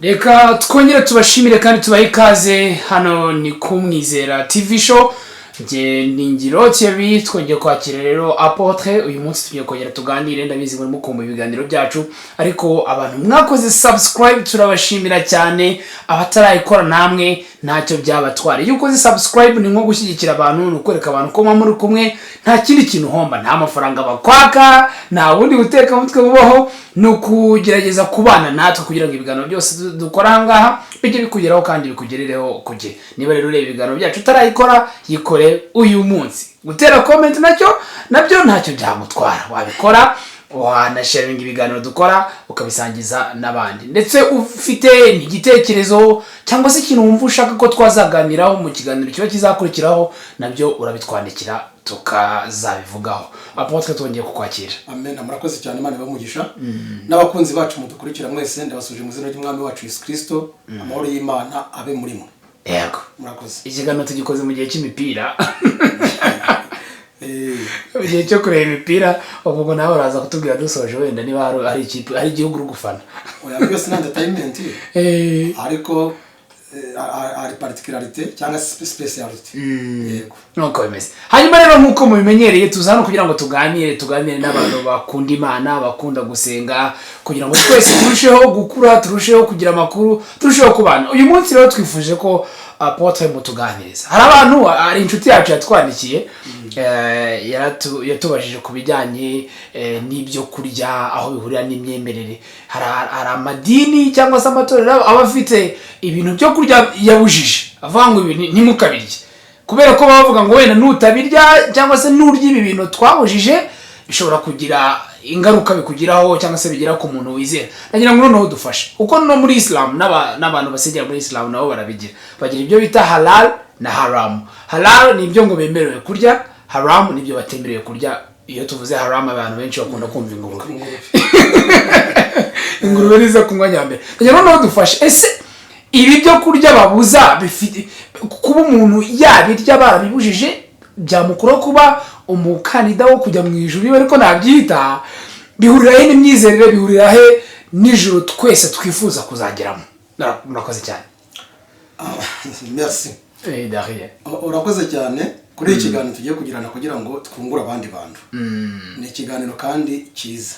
Reka twongere tubashimire kandi tubahe ikaze hano ni kumwizera TV show. Nge Ningiro Thierry twongeye kwakira rero Apotre. Uyu munsi tugiye kongera tuganire, ndabizi muri mukumva ibiganiro byacu, ariko abantu mwakoze subscribe turabashimira cyane. Abatarayikora namwe ntacyo byabatwara. Iyo ukoze subscribe ni nko gushyigikira abantu, ni ukwereka abantu ko muri kumwe, nta kindi kintu homba, nta mafaranga bakwaka, nta bundi guteka mutwe bubaho, ni ukugerageza kubana natwe kugira ngo ibiganiro byose dukora ahangaha bijye bikugeraho kandi bikugerereho kujye. Niba rero ureba ibiganiro byacu utarayikora, yikore uyu munsi. Gutera comment nabyo ntacyo byamutwara, wabikora wanasharinga ibiganiro dukora ukabisangiza n'abandi. Ndetse ufite n'igitekerezo cyangwa se ikintu wumva ushaka ko twazaganiraho mu kiganiro kiba kizakurikiraho, nabyo urabitwandikira tukazabivugaho. Apotre twongeye kukwakira. Amen. Murakoze cyane, Imana ibamugisha. N'abakunzi bacu mudukurikira mwese ndabasuje mu izina ry'Umwami wacu Yesu Kristo. Amahoro y'Imana abe muri mwe. Yego. Murakoze. Ikiganiro tugikoze mu gihe cy'imipira. Igihe cyo kureba imipira, ubwo nawe uraza kutubwira dusoje wenda niba hari ikipe ari igihugu uri gufana. Oya, byose ni entertainment. Ariko ari particularité cyangwa speciality. Yego. Nuko bimeze. Hanyuma rero nkuko mubimenyereye tuzana kugira ngo tuganire n'abantu bakunda Imana, bakunda gusenga, kugira ngo twese turusheho gukura, turusheho kugira amakuru, turusheho kubana. Uyu munsi rero twifuje ko Apotre mutuganiriza. Hari abantu, ari inshuti yacu yatwandikiye, yatubajije kubijyanye n'ibyo kurya, aho bihurira n'imyemerere. Hari amadini cyangwa se amatorero aba afite ibintu byo kurya yabujije, avuga ngo ibi ntimukabirye, kubera ko bavuga ngo wenda nutabirya cyangwa se nurya ibi bintu twabujije bishobora kugira ingaruka bikugiraho cyangwa se bigira ku muntu wizera. Nagira ngo noneho dufashe, uko no muri Islam n'abantu basengera muri Islam nabo barabigira, bagira ibyo bita halal na haram. Halal ni ibyo ngo bemerewe kurya, haram ni ibyo batemerewe kurya. Iyo tuvuze haram abantu benshi bakunda kumva ingurube niza kunywa nyambere. Nagira ngo noneho dufashe, ese ibi byo kurya babuza bifite kuba umuntu yabirya barabibujije byamukura kuba umukandida wo kujya mu ijuru, ariko nabyita bihurira he n'imyizerere, bihurira he n'ijuru twese twifuza kuzageramo. Murakoze cyane. Merci. Derrière. Urakoze cyane kuri iki kiganiro tugiye kugirana kugira ngo twungure abandi bantu. Ni ikiganiro kandi cyiza.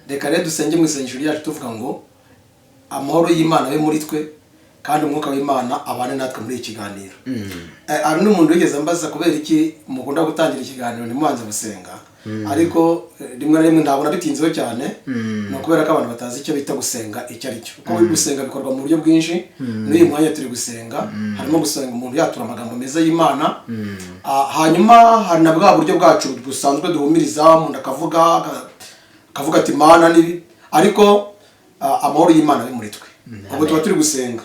Reka rero dusenge mu isengesho ryacu tuvuga ngo amahoro y'Imana abe muri twe kandi umwuka w'Imana abane natwe muri iki kiganiro. Ari n'umuntu wigeze ambaza kubera iki mukunda gutangira ikiganiro ntimubanze gusenga, ariko rimwe na rimwe ndabona bitinzeho cyane, no kubera ko abantu batazi icyo bita gusenga icyo ari cyo. Kuko gusenga bikorwa mu buryo bwinshi. N'uyu mwanya turi gusenga, harimo gusenga umuntu yatura amagambo meza y'Imana, hanyuma hari na bwa buryo bwacu busanzwe duhumiriza, umuntu akavuga ati Mana nibi, ariko amahoro y'Imana ari muri twe. Ubwo tuba turi gusenga,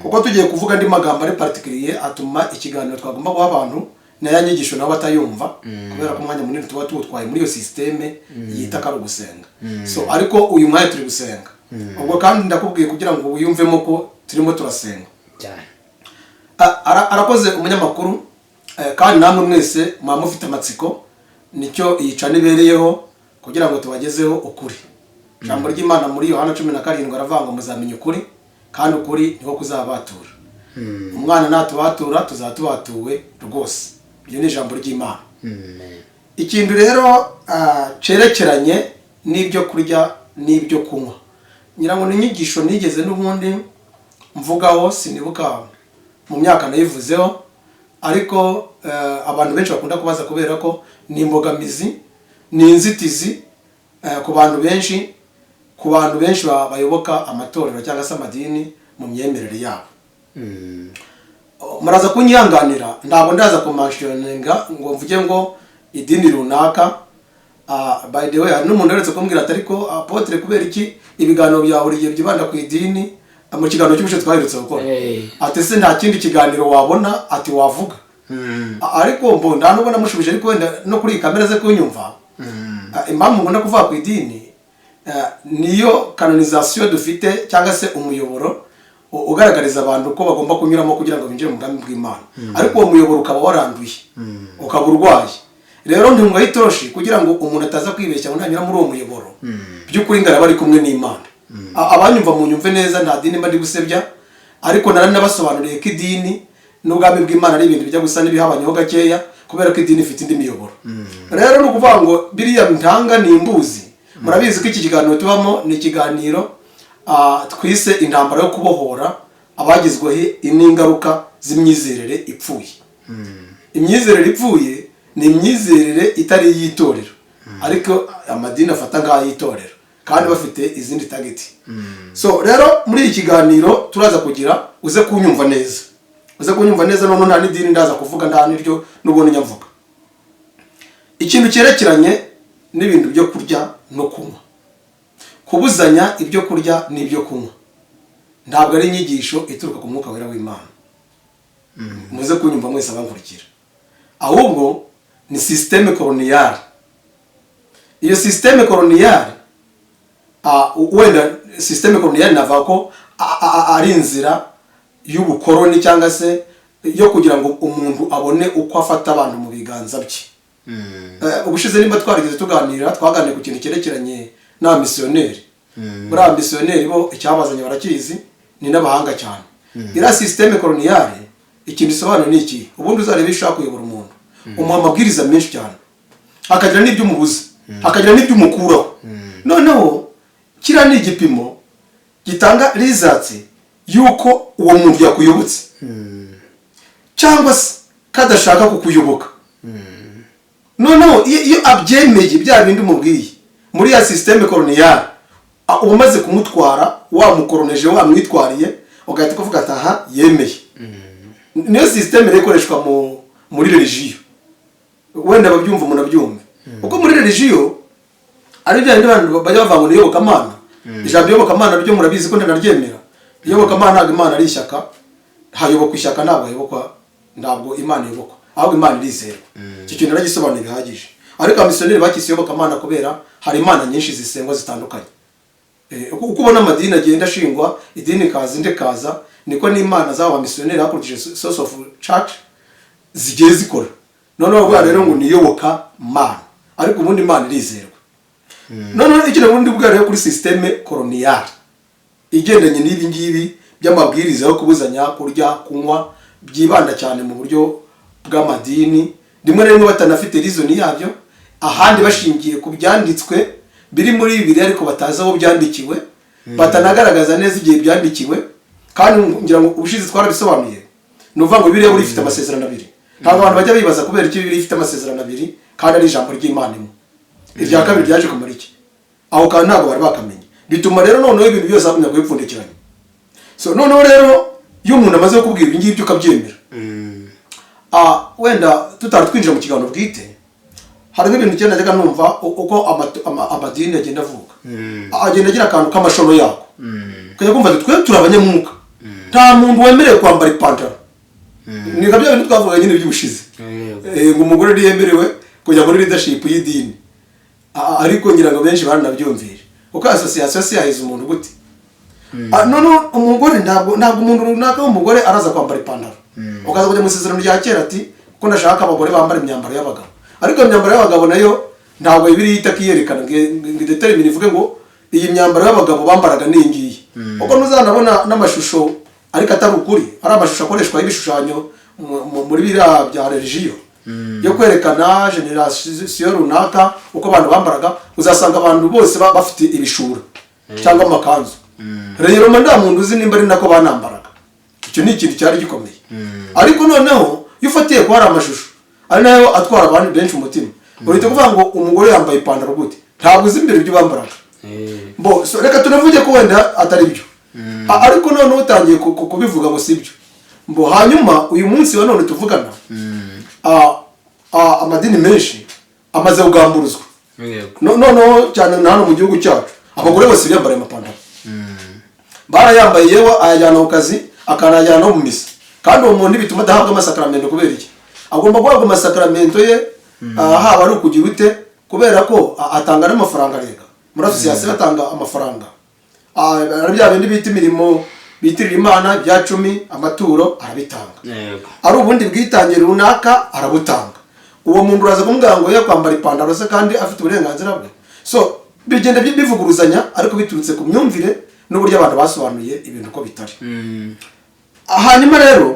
kuko tugiye kuvuga andi magambo ari particulier atuma ikiganiro twagomba guha abantu na nyigisho nabo batayumva, kubera ko umwanya munini tuba tuwutwaye muri iyo systeme yita karo gusenga. So ariko uyu mwanya turi gusenga, ubwo kandi ndakubwiye kugira ngo wiyumvemo ko turimo turasenga cyane. Arakoze umunyamakuru, kandi namwe mwese mufite amatsiko, nicyo yica nibereyeho kugira ngo tubagezeho ukuri. Jambo ry'Imana muri Yohana 17 aravuga ngo muzamenya ukuri kandi ukuri niho kuzabatura. Umwana natubatura tuzatubatuwe rwose. Iyo ni jambo ry'Imana. Ikintu rero cerekeranye n'ibyo kurya n'ibyo kunywa, nyirango ni inyigisho nigeze n'ubundi mvugaho, sinibuka mu myaka nayivuzeho, ariko abantu benshi bakunda kubaza kubera ko ni imbogamizi, ni inzitizi ku bantu benshi bayoboka amatorero cyangwa se amadini mu myemerere yabo. Muraza kunyihanganira, ntabwo ndaza kumanshoninga ngo mvuge ngo idini runaka. By the way, hari n'umuntu uretse kumbwira ati ariko Apotre kubera iki ibiganiro byahuriye byibanda ku idini mu kiganiro cy'ubushe twaherutse gukora. Ati se nta kindi kiganiro wabona ati wavuga. Ariko mbo ndanubona mushubije, ariko wenda no kuri kamera ze kunyumva. Impamvu ngunda kuvuga ku idini niyo canonization dufite cyangwa se umuyoboro ugaragariza abantu ko bagomba kunyuramo kugira ngo binjire mu bwami bw'Imana. Ariko uwo muyoboro ukaba waranduye, ukaba urwaye. Rero ntumwahitoroshi kugira ngo umuntu ataza kwibeshya ngo ntanyura muri uwo muyoboro. By'ukuri ngaraba ari kumwe n'Imana. abanyumva mu nyumve neza, nta dini mba ndi gusebya, ariko naranabasobanuriye ko idini n'ubwami bw'Imana ari ibintu bijya gusa n'ibihabanyeho gakeya, kubera ko idini ifite indi miyoboro. Rero ni ukuvuga ngo biriya ntanga ni imbuzi. Murabizi ko iki kiganiro tubamo ni ikiganiro twise intambara yo kubohora abagizweho n'ingaruka z'imyizerere ipfuye. Imyizerere ipfuye ni imyizerere itari iy'itorero, ariko amadini afata nk'ay'itorero kandi bafite izindi tageti. So rero muri iki kiganiro turaza kugira uze kunyumva neza, none nta n'idini ndaza kuvuga, nta n'iryo n'ubundi nyamvuga. Ikintu cyerekeranye n'ibintu byo kurya no kunywa, kubuzanya ibyo kurya n'ibyo kunywa, ntabwo ari inyigisho ituruka ku mwuka wera w'Imana. Muze kunyumva mwese abankurikira, ahubwo ni systeme coloniale. Iyo systeme coloniale wenda systeme coloniale navuga ko ari inzira y'ubukoroni cyangwa se yo kugira ngo umuntu abone uko afata abantu mu biganza bye. Ubushize nimba twarigeze twaganiriye ku kintu cyerekeranye n'abamisiyoneri. Muri abamisiyoneri bo icyabazanye barakizi, ni n'abahanga cyane. Ira systeme coloniale ikintu isobanura ni iki? Ubundi uzareba ishaka kuyobora umuntu, umuha amabwiriza menshi cyane, hakagira n'ibyo umubuza, hakagira n'ibyo umukuraho. Noneho kira ni igipimo gitanga results yuko uwo muntu yakuyobotse cyangwa se kadashaka kukuyoboka. Noneho iyo abyemeye bya bindi umubwiye muri ya systeme coloniale, umaze kumutwara wamukoroneje, wamwitwariye, ugahita kuvuga ati aha yemeye. Niyo systeme ikoreshwa muri religion, wenda babyumva munabyumve. Uko muri religion ari bya bindi abantu bajya bavanga ngo iyobokamana. Ijambo iyobokamana ryo murabizi ko ndanaryemera. Iyobokamana ntabwo Imana ari ishyaka, hayobokwa ishyaka ntabwo Imana iyobokwa, ahubwo Imana irizerwa. Icyo kintu naragisobanuye bihagije. Ariko abamisiyoneri bakise iyobokamana kubera hari imana nyinshi zisengwa zitandukanye. Uko ubona amadini agenda ashingwa, idini kaza inde kaza, niko n'imana z'abo bamisiyoneri hakurikije source of church zigiye zikora. Noneho bwa rero ngo niyobokamana, ariko ubundi Imana irizerwa. Noneho ikindi ubundi bwa rero kuri systeme coloniale igendanye n'ibi ngibi by'amabwiriza yo kubuzanya kurya kunywa, byibanda cyane mu buryo bw'amadini, rimwe na rimwe batanafite reason yabyo, ahandi bashingiye ku byanditswe biri muri Bibiliya ariko batazi aho byandikiwe, batanagaragaza neza igihe byandikiwe. Kandi ngira ngo ubushize twarabisobanuye, nuvuga ngo Bibiliya buri ifite amasezerano abiri. Ntabwo abantu bajya bibaza kubera iki Bibiliya ifite amasezerano abiri kandi ari ijambo ry'Imana imwe. Irya kabiri ryaje kumara iki? Aho kandi ntabwo bari bakamenya. Bituma rero noneho ibintu byose bagumya kubipfundikiranya. So noneho rero iyo umuntu amaze kubwira ibi ngibi ukabyemera, wenda tutari twinjira mu kiganiro bwite, hari nk'ibintu cyane najyaga numva uko amadini agenda avuga. Agenda agira akantu k'amashono yako. Kujya kumva ati twe turi abanyamwuka, nta muntu wemerewe kwambara ipantaro. Ni kabya bintu twavuga nyine by'ubushize. Ngo umugore ari yemerewe kujya muri leadership y'idini. Ariko ngira ngo benshi baranabyumvira. Uko association se yahize umuntu gute? None umugore ntabwo umuntu runaka w'umugore araza kwambara ipantaro. Ukaza kujya mu isezerano rya kera ati ko ndashaka abagore bambara imyambaro y'abagabo. Ariko imyambaro y'abagabo nayo ntabwo Bibiliya itakiyerekana ngo determine ivuge ngo iyi myambaro y'abagabo bambaraga n'ingiye. Uko ntuzanabona n'amashusho ariko atari ukuri, ari amashusho akoreshwa y'ibishushanyo muri biriya bya religion yo kwerekana generation runaka uko abantu bambaraga, uzasanga abantu bose bafite ibishura cyangwa amakanzu. Rero nta muntu uzi nimba ari nako banambaraga. Icyo ni ikintu cyari gikomeye. Ariko noneho iyo ufatiye ko hari amashusho ari nayo atwara abantu benshi umutima, urite kuvuga ngo umugore yambaye ipantaro gute, ntabwo uzi imbere ibyo bambaraga. So reka tunavuge ko wenda atari byo, ariko noneho utangiye kubivuga ngo sibyo. Hanyuma uyu munsi wa none tuvugana, amadini menshi amaze kugamburuzwa. Noneho cyane na hano mu gihugu cyacu abagore bose biyambara amapantaro. Barayambaye yewe ayajyana ku kazi, akanajyana no mu misa. Kandi uwo muntu bituma adahabwa amasakramentu kubera iki? Agomba guhabwa amasakramentu ye haba ari ukugira ute, kubera ko atanga n'amafaranga rega. Muri association batanga amafaranga. Arabya bindi bita imirimo bitirira Imana bya 10 amaturo arabitanga. Ari ubundi bwitangira runaka arabutanga. Uwo muntu uraza kumubwira ngo yakwambara ipantaro se kandi afite uburenganzira bwe. So bigenda bivuguruzanya ariko biturutse ku myumvire n'uburyo abantu basobanuye ibintu uko bitari. Hanyuma rero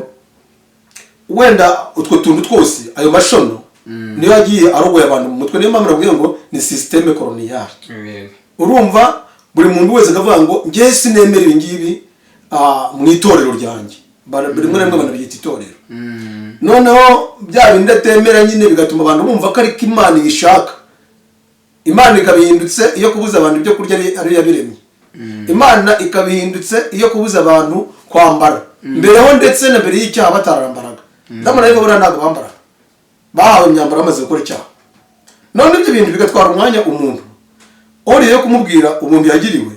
wenda utwo tuntu twose ayo mashono niyo yagiye arogoye abantu mu mutwe, niyo mpamvu navuga ngo ni systeme coloniale. Urumva buri muntu wese akavuga ngo njye sinemera ibi ngibi mu itorero ryanjye, rimwe na rimwe banabyita itorero. Noneho bya bindi atemera nyine bigatuma abantu bumva ko ariko Imana ishaka. Imana ikabihindutse iyo kubuza abantu ibyo kurya ari yabiremye. Imana ikabihindutse iyo kubuza abantu kwambara. Mbereho ndetse na mbere y'icyaha batarambaraga. Ndabona ariko buriya ntabwo bambara. Bahawe imyambaro bamaze gukora icyaha. None ibyo bintu bigatwara umwanya umuntu. Uriye yo kumubwira umuntu yagiriwe,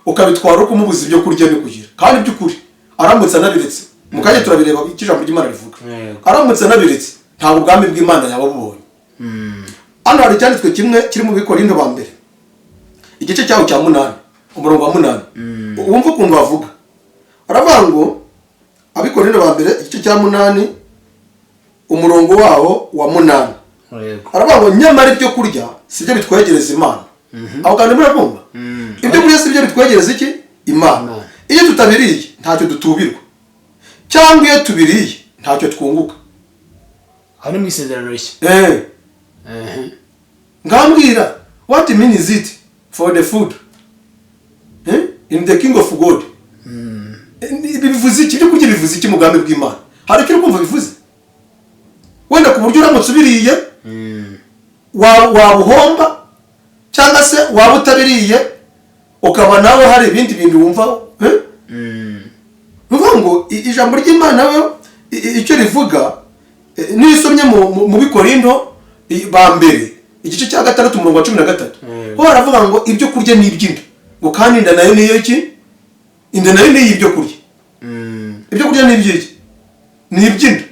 ukabitwara uko kumubuza ibyo kurya no kugira. Kandi by'ukuri aramutse anabiretse. Mukajye turabireba ijambo ry'Imana rivuga. Aramutse anabiretse ntabwo ubwami bw'Imana yaba bubonye. Hano hari cyanditswe kimwe kiri mu Bikorinto ba mbere. Igice cyaho cya 8, umurongo wa 8. Wumva ukuntu bavuga. Aravuga ngo Abikorinto ba mbere igice cya 8 umurongo waho wa 8. Aravuga ngo nyamara ibyo kurya sibyo bitwegereza Imana. Aho kandi murabumva? Ibyo kurya sibyo bitwegereza iki? Imana. Iyo tutabiriye ntacyo dutubirwa. Cyangwa iyo tubiriye ntacyo twunguka. Hano mu isezerano rishya. Ngambwira, what means it for the food? In the king of God. Bivuze iki? Ibyo kurya bivuze iki mu bwami bw'Imana? Hari icyo kumva bivuze? Wenda ku buryo uramutse ubiriye wabuhomba, cyangwa se waba utabiriye ukaba nawe hari ibindi bintu wumva. Nuvuga ngo ijambo ry'Imana we icyo rivuga nisomye mu Bikorinto ba mbere igice cya 6 umurongo wa 13. Ho baravuga ngo ibyo kurya ni iby'inda. Ngo kandi inda nayo niyo iki? Inda nayo ni ibyo kurya. Ibyo kurya ni iby'iki? Ni iby'inda.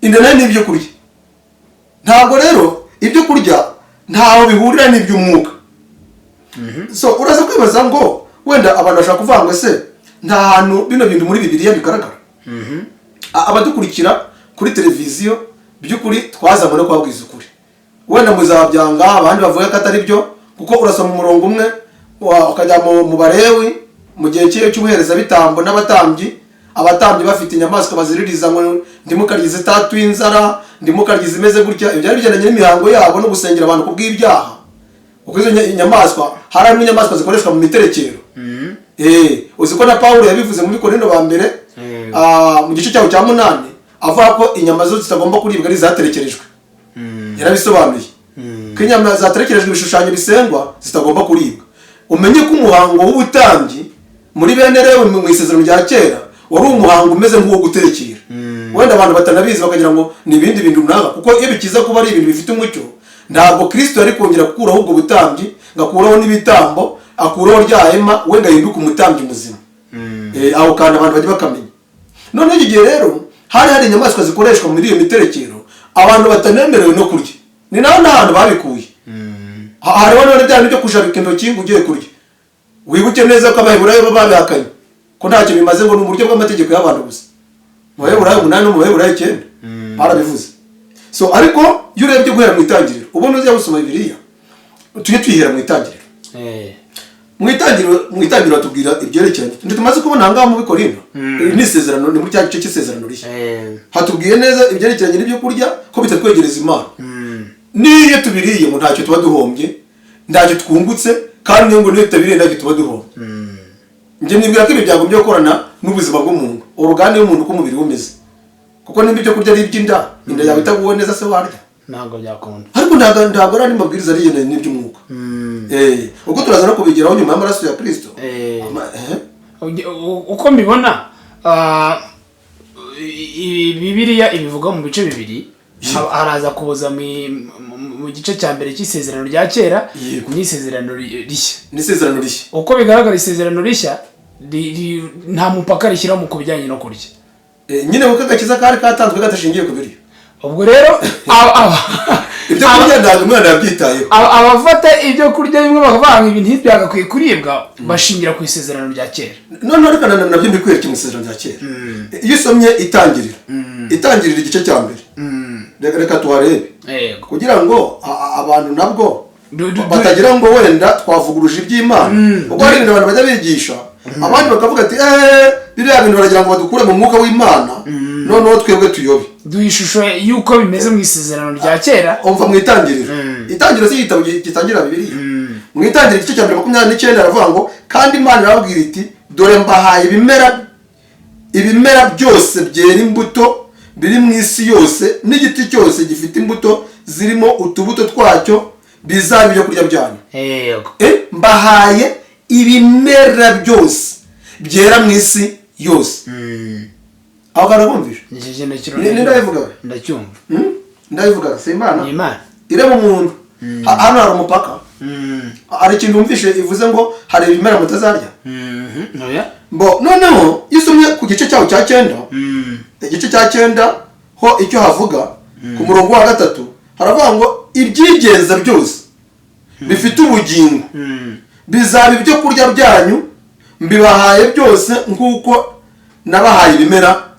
Inda nayo ni ibyo kurya. Ntabwo rero ibyo kurya ntaho bihurira n'iby'umwuka. So uraza kwibaza ngo wenda abantu bashaka kuvuga ngo se nta hantu bino bintu muri Bibiliya bigaragara. Abadukurikira kuri televiziyo by'ukuri twazanywe no kubabwiza ukuri. Wenda muzabyanga abandi bavuga ko atari byo, kuko urasoma umurongo umwe ukajya mu Balewi mu gihe cy'ubuhereza bitambo n'abatambyi. Abatambyi bafite inyamaswa baziririza ngo ndimukaryize tatu inzara, ndimukaryize imeze gutya. Ibyo ari bijyanye n'imihango yabo no gusengera abantu kubw'ibyaha. Kuko izo inyamaswa harimo inyamaswa zikoreshwa mu miterekero. Uziko na Paulo yabivuze mu Bikorinto ba mbere mu gice cyaho cya 8 avuga ko inyama zo zitagomba kuribwa ari zaterekerejwe. Yarabisobanuye ko inyama zaterekerejwe ibishushanyo bisengwa zitagomba kuribwa. Umenye ko umuhango w'ubutambyi muri bene Lewi mu isezerano rya kera wari umuhango umeze nk'uwo guterekera. Wenda abantu batanabizi bakagira ngo ni ibindi bintu runaka, kuko iyo bikiza kuba ari ibintu bifite umucyo, ntabwo Kristo yari kongera gukuraho ubwo butambyi, ngakuraho n'ibitambo, akuraho rya hema, wenda hinduka umutambyi muzima. Aho kandi abantu bajya bakamenya. None igihe rero hari inyamaswa zikoreshwa muri iyo miterekero abantu batanemerewe no kurya. Ni naho n'ahantu babikuye. Hariho none bya byo kushabika intoki ngo ugiye kurya. Wibuke neza ko Abaheburayo babihakanye ko ntacyo bimaze, ngo ni uburyo bw'amategeko y'abantu gusa. Mu Baheburayo 8 no mu Baheburayo 9 barabivuze. So ariko iyo urebye guhera mu itangiriro ubona uzi gusoma Bibiliya, tujye twihera mu itangiriro. Mu itangiriro batubwira ibyerekeranye. Tumaze kubona ngaho mu Bikorinto n'isezerano, ni muri cya gice cy'isezerano rishya. Hatubwiye neza ibyerekeranye n'ibyo kurya ko bitatwegereza Imana. Niyo tubiriye mu ntacyo tuba duhombye, ntacyo twungutse, kandi ngo niyo tutabiriye ntacyo tuba duhombye. Nje nibwira ko ibi byagombye gukorana n'ubuzima bw'umuntu, uruganda y'umuntu uko umubiri umeze. Kuko nimba ibyo kurya ari iby'inda, inda yawe itaguwe neza se warya. Ntabwo byakunda. Ariko ntabwo ari amabwiriza ariye n'iby'umwuka. Uko turaza no kubigeraho nyuma y'amaraso ya Kristo. Uko mbibona Bibiliya ibivuga mu bice bibiri. Haraza kuza mu gice cya mbere cy'isezerano rya kera n'isezerano rishya. N'isezerano rishya. Uko bigaragara isezerano rishya nta mupaka rishyira mu kubijyanye no kurya. Nyine kuko agakiza kari katanzwe gatashingiye ku biryo. Ubwo rero ibyo kurya ntabwo umwana yabyitayeho. Abafata ibyo kurya bimwe bakavanga ibintu ntibyagakwiye kuribwa bashingira ku isezerano rya kera. None ariko nabyo mbikwereke mu isezerano rya kera. Iyo usomye itangirira igice cya mbere, reka tuharebe kugira ngo abantu nabwo batagira ngo wenda twavuguruje iby'Imana ubwo hari ibintu abantu bajya bigisha abandi bakavuga ati biriya bintu baragira ngo badukure mu mwuka w'Imana noneho twebwe tuyobe duha ishusho y'uko bimeze mu isezerano rya kera umva mu itangiriro si igitabo gitangira Bibiliya mu itangiriro igice cya 29 aravuga ngo kandi Imana irababwira iti dore mbahaye ibimera byose byera imbuto biri mu isi yose n'igiti cyose gifite imbuto zirimo utubuto twacyo bizaba ibyo kurya byanyu. Mbahaye ibimera byose byera mu isi yose. Aho karabumvisha ndacyumva ndabivuga se Imana Imana ireba umuntu hano hari umupaka hari ikintu wumvishe ivuze ngo hari ibimera mutazarya bo noneho isomye ku gice cyawo cya 9 igice cya 9 ho icyo havuga ku murongo wa 3 haravuga ngo ibyigenza byose bifite ubugingo bizaba ibyo kurya byanyu mbibahaye byose nk'uko nabahaye ibimera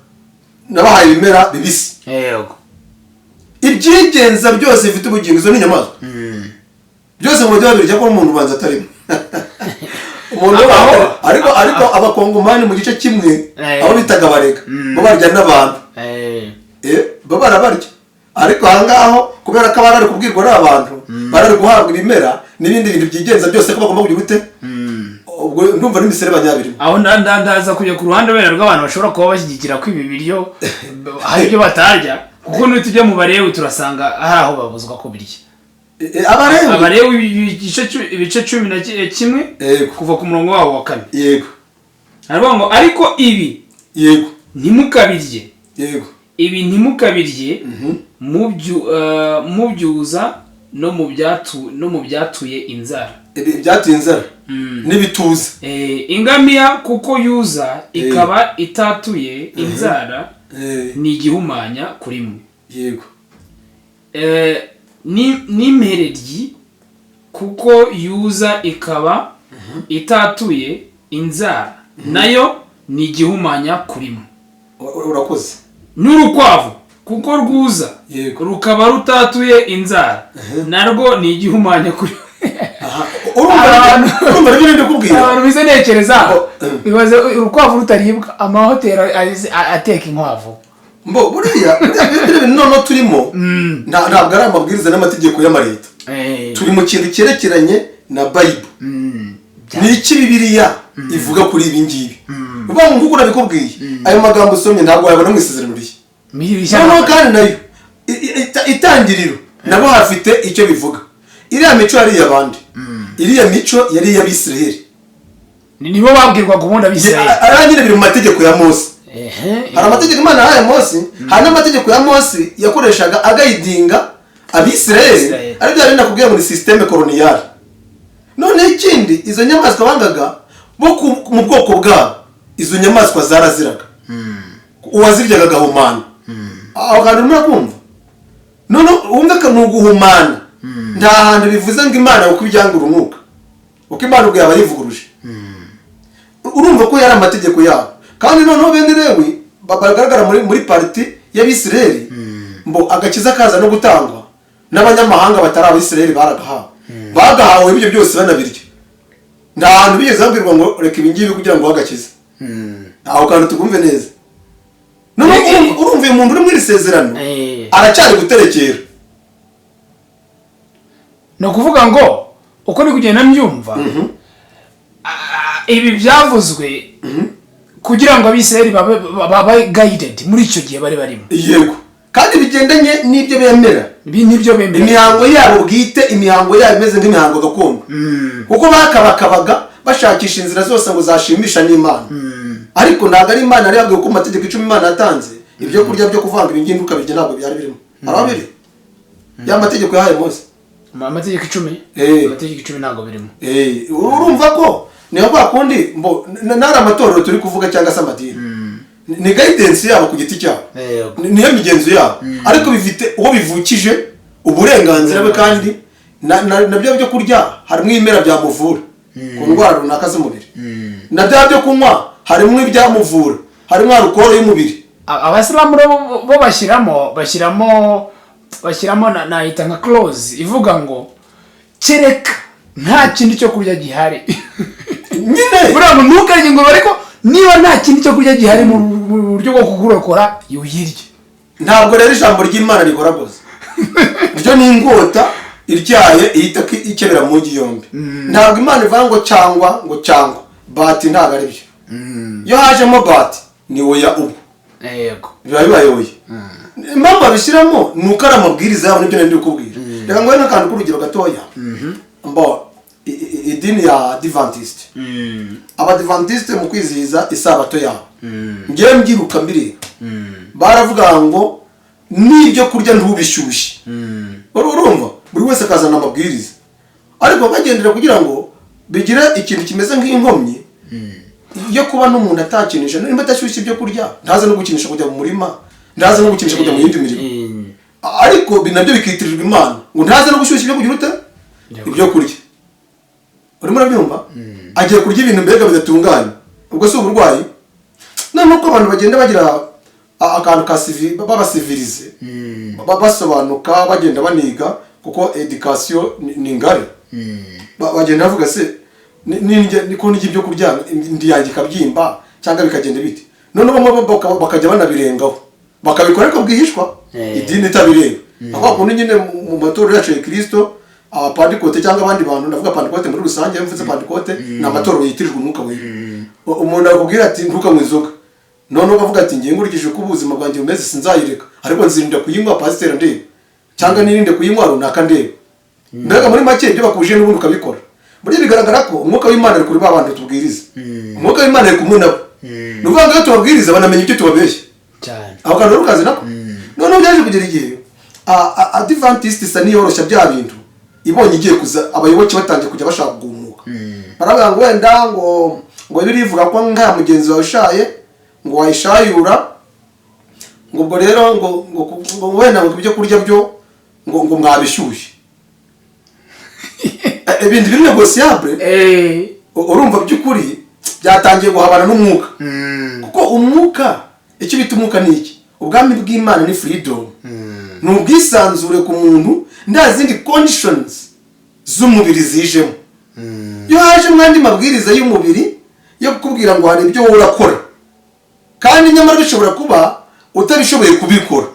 bibisi. Ibyigenza byose bifite ubugingo izo ni inyamaswa byose mu buryo babirya ko umuntu ubanza atarimo umuntu ariko abakongomani mu gice kimwe abo bitaga barega bo barya n'abantu bo barabarya ariko ahangaho kubera ko abari kubwirwa n'abantu bari guhabwa ibimera n'ibindi bintu byigenza byose ko bagomba kugira gute ubwo ndumva n'imisere banyabirimo aho ndaza kujya ku ruhande wera rw'abantu bashobora kuba bashyigikira ko ibi biryo hari ibyo batarya kuko n'utujya mu barewe turasanga hari aho babuzwa ko birya abarewe ibice 11 kuva ku murongo wawo wa 4 yego haravuga ngo ariko ibi yego ntimukabirye ibi ntimukabirye mubyuza no mu byatuye inzara byatuye inzara n'ibituza ingamiya kuko yuza ikaba itatuye inzara ni igihumanya kuri mwe yego n'impereryi kuko yuza ikaba itatuye inzara nayo ni igihumanya kuri mwe. Urakoze. N'urukwavu kuko rwuza rukaba rutatuye inzara narwo ni igihumanya kuri urumva rero ndikubwira abantu bize nekereza bibaze urukwavu rutaribwa amahoteli ateka inkwavu mbo buriya none turimo ntabwo ari amabwiriza n'amategeko y'amareta turi mu kintu cyerekeranye na Bible ni iki Bibiliya ivuga kuri ibi ngibi uvuga ngo uko nabikubwiye ayo magambo usomye ntabwo wabona mu isezerano rishya noneho kandi nayo itangiriro nabo hafite icyo bivuga iriya mico yari iy'abandi iriya mico yari iy'Abisiraheli nibo babwirwaga ubundi Abisiraheli arangire biri mu mategeko ya Mose hari amategeko Imana yahaye Mose hari n'amategeko ya Mose yakoreshaga agayidinga Abisiraheli ari byo ari nakubwiye muri systeme coloniale none ikindi izo nyamaswa bangaga bo mu bwoko bwabo izo nyamaswa zaraziraga uwaziryaga agahumana aho kandi murakumva none wumva ko nuguhumana nta hantu bivuze ngo Imana uko ibyanga urunuka uko Imana ubwo yabayivuguruje urumva ko yari amategeko yabo kandi noneho bene Lewi bagaragara muri parti y'Abisiraheli mbo agakiza kaza no gutangwa n'abanyamahanga batari Abisiraheli bagahawe ibyo byose banabirya nta hantu bigeze babwirwa ngo reka ibi ngibi kugira ngo wagakize aho kandi tugumve neza none urumva umuntu uri muri sezerano aracyari guterekera no kuvuga ngo uko ni kugenda mbyumva ibi byavuzwe kugira ngo Abisiraheli babe guided muri icyo gihe bari barimo yego kandi bigendanye n'ibyo bemera imihango yabo bwite imihango yabo imeze nk'imihango gakondo kuko bakabakabaga bashakisha inzira zose ngo zashimisha n'Imana ariko ntabwo ari Imana yari yabwiye ko amategeko 10 Imana yatanze ibyo kurya byo kuvanga ibingibi ukabirya ntabwo byari birimo arabiri ya mategeko yahaye Mose amategeko 10 amategeko 10 ntabwo birimo urumva ko niyo bakundi mbo nari amatorero turi kuvuga cyangwa se amadini ni guidance yabo ku giti cyabo niyo migenzo yabo ariko bifite uwo bivukije uburenganzira bwe kandi nabyo byo kurya harimo ibimera byamuvura ku ndwara runaka z'umubiri nabyo byo kunywa harimo ibyamuvura harimo alcohol y'umubiri abasilamu bo bashyiramo nahita nka clause ivuga ngo kereka nta kindi cyo kurya gihari nyine buriya ngo ntukarye ngo ariko niba nta kindi cyo kurya gihari mu buryo bwo kukurokora uyirye. ntabwo rero ijambo ry'Imana rigoragoza ryo ni ingota iryaye ihita ikebera mu mugi yombi. ntabwo Imana ivuga ngo cyangwa bati ntabwo ari byo. iyo hajemo bati ni oya ubu yego biba bibaye oya. impamvu babishyiramo ni uko ari amabwiriza yabo nibyo nari kubwira. reka ngo n'akantu k'urugero gatoya. mbo idini ya Adventiste Abadventiste mu kwizihiza isabato yabo ngewe mbyiruka mbireba baravuga ngo n'ibyo kurya ntubishyushye. urumva buri wese akazana amabwiriza ariko bagendera kugira ngo bigire ikintu kimeze nk'inkomyi yo kuba n'umuntu atakinisha nimba atashyushye ibyo kurya ntaze no gukinisha kujya mu murima ntaze no gukinisha kujya mu yindi mirimo ariko binabyo bikitirirwa Imana ngo ntaze no gushyushya ibyo kugira ute ibyo kurya. urimo urabyumva agiye kurya ibintu mbega bidatunganye ubwo si uburwayi. none uko abantu bagenda bagira akantu ka babasivirize basobanuka bagenda baniga kuko education ni ngari bagenda bavuga se niko n'igi byo kurya ndiyange kabyimba cyangwa bikagenda bite. none bamwe bakajya banabirengaho bakabikora ariko bwihishwa idini itabireba. aho kuno nyine mu matorero yacu ya Kristo Pentecote cyangwa abandi bantu ndavuga Pentecote muri rusange mvuze Pentecote na amatorero yitirijwe umwuka wera. umuntu akubwira ati ntuka mu inzoga none ukavuga ati ngiye ngurikije uko ubuzima bwanjye bumeze sinzayireka ariko nzirinda kuyinywa pasiteri ndeba cyangwa nirinde kuyinywa runaka ndeba. mbega muri make ibyo bakubuje n'ubundi ukabikora. burya bigaragara ko umwuka w'Imana ari kuri ba bantu tubwiriza. umwuka w'Imana ari kumwe nabo. ni ukuvuga ngo iyo tubabwiriza banamenya ibyo tubabeshya cyane. aho kantu rukazi nako noneho byaje kugera igihe Adventiste isa niyoroshya bya bintu ibonye igiye kuza abayoboke batangiye kujya bashaka kugumuka. baravuga ngo wenda ngo birivuga ko nka mugenzi wawe ushaye ngo wayishayura ngo ubwo rero ngo wenda ngo ibyo kurya byo ngo mwabishyushye. ibindi biri negociable. urumva by'ukuri byatangiye guhabana n'umwuka kuko umwuka icyo bita umwuka ni iki? ubwami bw'Imana ni freedom. ni ubwisanzure ku muntu nta zindi conditions z'umubiri zijemo. iyo haje mwandi mabwiriza y'umubiri yo kukubwira ngo hari ibyo wowe urakora kandi nyamara bishobora kuba utabishoboye kubikora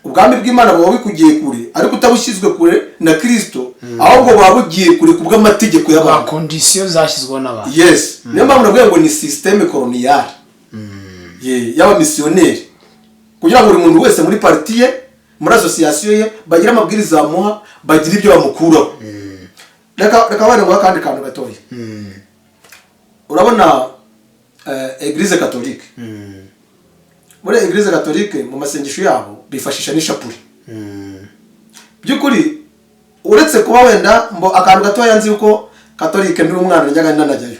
ubwami bw'Imana buba bikugiye kure ariko utabushyizwe kure na Kristo ahubwo buba bugiye kure ku bw'amategeko y'abantu condition zashyizweho n'abantu. yes niyo mpamvu navuga ngo ni systeme coloniale y'abamisiyoneri kugira ngo buri muntu wese muri parti ye muri association ye bagira amabwiriza bamuha bagira ibyo bamukuraho. reka bane ngo kandi kantu gatoya. urabona Eglise Catholique muri Eglise Catholique mu masengesho yabo bifashisha n'ishapuri. by'ukuri uretse kuba wenda mbo akantu gatoya nzi uko Catholique ndi umwana njyaga nanajyayo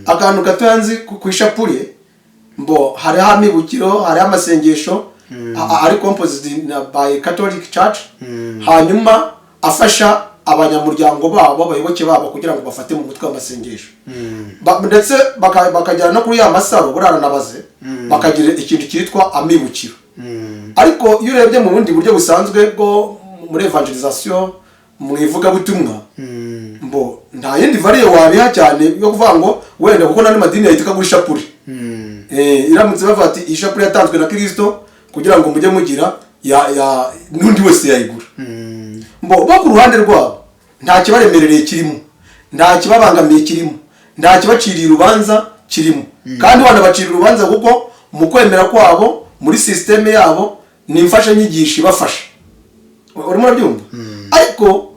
akantu gatoya nzi ku ishapuri mbo hari amibukiro hari amasengesho ari composed by Catholic Church hanyuma afasha abanyamuryango babo abayoboke babo kugira ngo bafate mu mutwe w'amasengesho ndetse bakajyana no kuri ya masaro burara nabaze bakagira ikintu cyitwa amibukiro. ariko iyo urebye mu bundi buryo busanzwe bwo muri evangelisation mu ivugabutumwa mbo nta yindi variye wabiha cyane yo kuvuga ngo wenda kuko nandi madini yahita kuri shapuri iramutse bavuga ati iyi shapuri yatanzwe na Kristo kugira ngo mujye mugira ya n'undi wese yayigura. mbo ku ruhande rwabo nta kibaremerereye kirimo nta kibabangamiye kirimo nta kibaciriye urubanza kirimo kandi wanabacira urubanza kuko mu kwemera kwabo muri systeme yabo ni imfashanyigisho ibafasha. urimo urabyumva. ariko